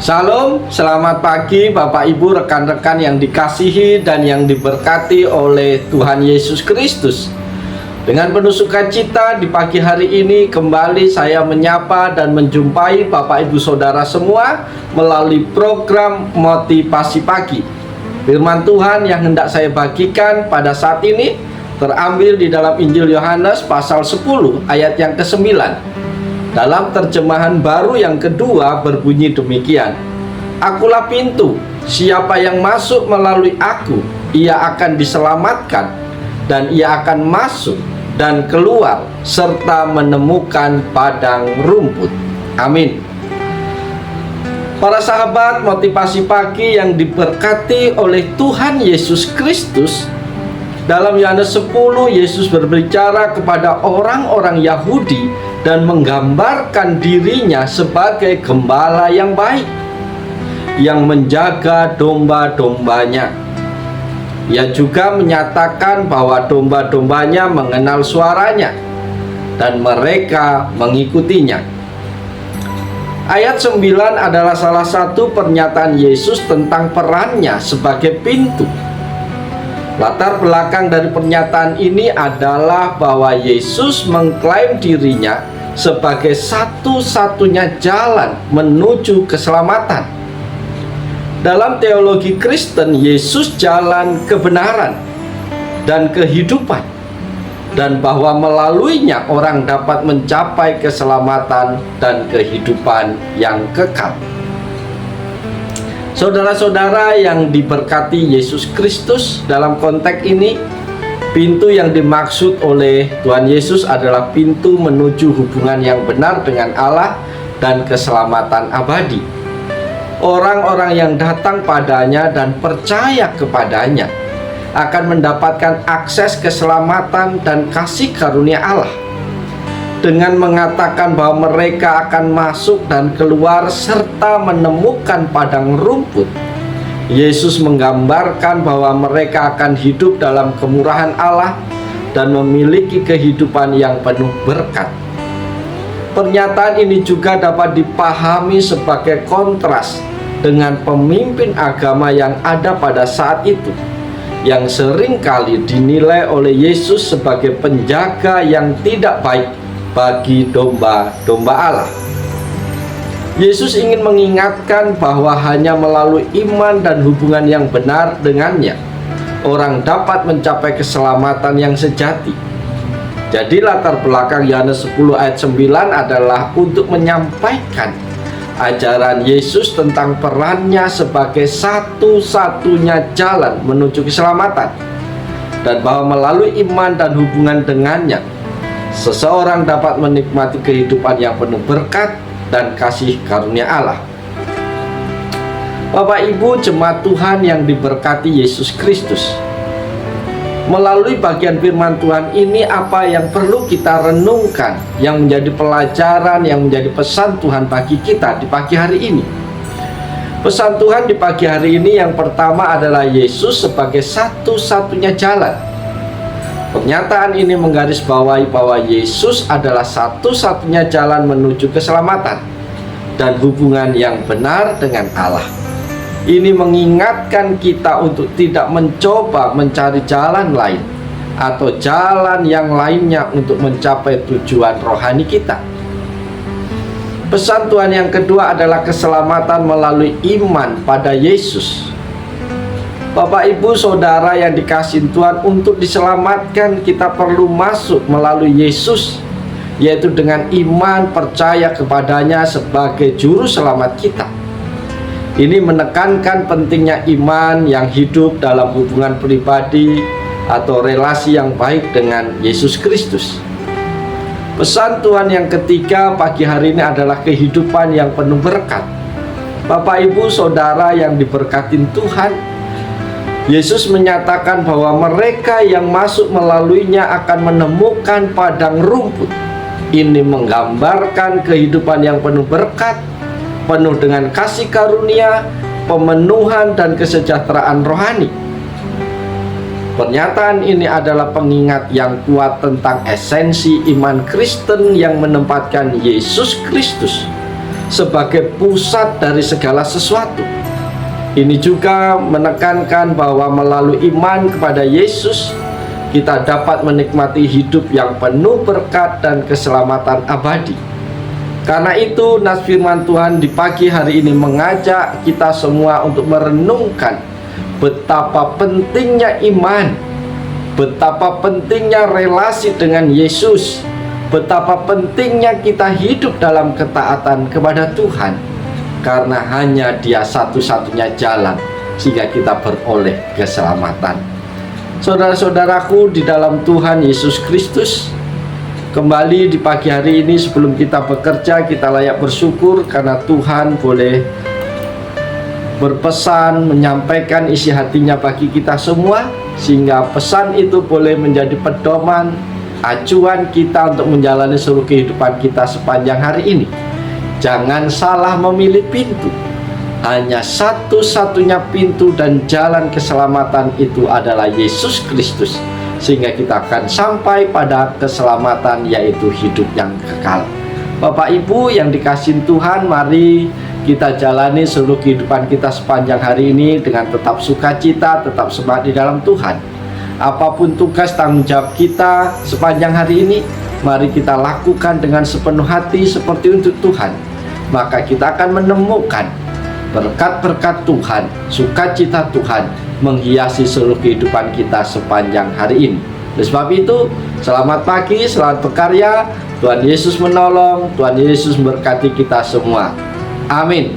Shalom, selamat pagi Bapak Ibu, rekan-rekan yang dikasihi dan yang diberkati oleh Tuhan Yesus Kristus. Dengan penuh sukacita di pagi hari ini kembali saya menyapa dan menjumpai Bapak Ibu Saudara semua melalui program Motivasi Pagi. Firman Tuhan yang hendak saya bagikan pada saat ini terambil di dalam Injil Yohanes pasal 10 ayat yang ke-9. Dalam terjemahan baru yang kedua berbunyi demikian: Akulah pintu, siapa yang masuk melalui aku, ia akan diselamatkan, dan ia akan masuk dan keluar, serta menemukan padang rumput. Amin. Para sahabat Motivasi Pagi yang diberkati oleh Tuhan Yesus Kristus, dalam Yohanes 10, Yesus berbicara kepada orang-orang Yahudi dan menggambarkan dirinya sebagai gembala yang baik, yang menjaga domba-dombanya. Ia juga menyatakan bahwa domba-dombanya mengenal suaranya dan mereka mengikutinya. Ayat 9 adalah salah satu pernyataan Yesus tentang perannya sebagai pintu. Latar belakang dari pernyataan ini adalah bahwa Yesus mengklaim dirinya sebagai satu-satunya jalan menuju keselamatan. Dalam teologi Kristen, Yesus jalan kebenaran dan kehidupan, dan bahwa melaluinya orang dapat mencapai keselamatan dan kehidupan yang kekal. Saudara-saudara yang diberkati Yesus Kristus, dalam konteks ini pintu yang dimaksud oleh Tuhan Yesus adalah pintu menuju hubungan yang benar dengan Allah dan keselamatan abadi. Orang-orang yang datang padanya dan percaya kepadanya akan mendapatkan akses keselamatan dan kasih karunia Allah. Dengan mengatakan bahwa mereka akan masuk dan keluar serta menemukan padang rumput, Yesus menggambarkan bahwa mereka akan hidup dalam kemurahan Allah dan memiliki kehidupan yang penuh berkat. Pernyataan ini juga dapat dipahami sebagai kontras dengan pemimpin agama yang ada pada saat itu, yang seringkali dinilai oleh Yesus sebagai penjaga yang tidak baik bagi domba-domba Allah. Yesus ingin mengingatkan bahwa hanya melalui iman dan hubungan yang benar dengannya, orang dapat mencapai keselamatan yang sejati. Jadi latar belakang Yohanes 10 ayat 9 adalah untuk menyampaikan ajaran Yesus tentang perannya sebagai satu-satunya jalan menuju keselamatan, dan bahwa melalui iman dan hubungan dengannya, seseorang dapat menikmati kehidupan yang penuh berkat dan kasih karunia Allah. Bapak Ibu jemaat Tuhan yang diberkati Yesus Kristus, melalui bagian firman Tuhan ini apa yang perlu kita renungkan, yang menjadi pelajaran, yang menjadi pesan Tuhan bagi kita di pagi hari ini? Pesan Tuhan di pagi hari ini yang pertama adalah Yesus sebagai satu-satunya jalan. Pernyataan ini menggarisbawahi bahwa Yesus adalah satu-satunya jalan menuju keselamatan dan hubungan yang benar dengan Allah. Ini mengingatkan kita untuk tidak mencoba mencari jalan lain atau jalan yang lainnya untuk mencapai tujuan rohani kita. Pesan Tuhan yang kedua adalah keselamatan melalui iman pada Yesus. Bapak Ibu Saudara yang dikasihi Tuhan, untuk diselamatkan kita perlu masuk melalui Yesus, yaitu dengan iman percaya kepadanya sebagai juru selamat kita. Ini menekankan pentingnya iman yang hidup dalam hubungan pribadi atau relasi yang baik dengan Yesus Kristus. Pesan Tuhan yang ketiga pagi hari ini adalah kehidupan yang penuh berkat. Bapak Ibu Saudara yang diberkati Tuhan, Yesus menyatakan bahwa mereka yang masuk melaluinya akan menemukan padang rumput. Ini menggambarkan kehidupan yang penuh berkat, penuh dengan kasih karunia, pemenuhan dan kesejahteraan rohani. Pernyataan ini adalah pengingat yang kuat tentang esensi iman Kristen yang menempatkan Yesus Kristus sebagai pusat dari segala sesuatu. Ini juga menekankan bahwa melalui iman kepada Yesus, kita dapat menikmati hidup yang penuh berkat dan keselamatan abadi. Karena itu, nas firman Tuhan di pagi hari ini mengajak kita semua untuk merenungkan betapa pentingnya iman, betapa pentingnya relasi dengan Yesus, betapa pentingnya kita hidup dalam ketaatan kepada Tuhan, karena hanya Dia satu-satunya jalan sehingga kita beroleh keselamatan. Saudara-saudaraku di dalam Tuhan Yesus Kristus, kembali di pagi hari ini sebelum kita bekerja, kita layak bersyukur karena Tuhan boleh berpesan, menyampaikan isi hatinya bagi kita semua, sehingga pesan itu boleh menjadi pedoman, acuan kita untuk menjalani seluruh kehidupan kita sepanjang hari ini. Jangan salah memilih pintu. Hanya satu-satunya pintu dan jalan keselamatan itu adalah Yesus Kristus, sehingga kita akan sampai pada keselamatan, yaitu hidup yang kekal. Bapak Ibu yang dikasihi Tuhan, mari kita jalani seluruh kehidupan kita sepanjang hari ini dengan tetap sukacita, tetap semangat di dalam Tuhan. Apapun tugas tanggung jawab kita sepanjang hari ini, mari kita lakukan dengan sepenuh hati seperti untuk Tuhan. Maka kita akan menemukan berkat-berkat Tuhan, sukacita Tuhan menghiasi seluruh kehidupan kita sepanjang hari ini. Oleh sebab itu, selamat pagi, selamat berkarya. Tuhan Yesus menolong, Tuhan Yesus memberkati kita semua. Amin.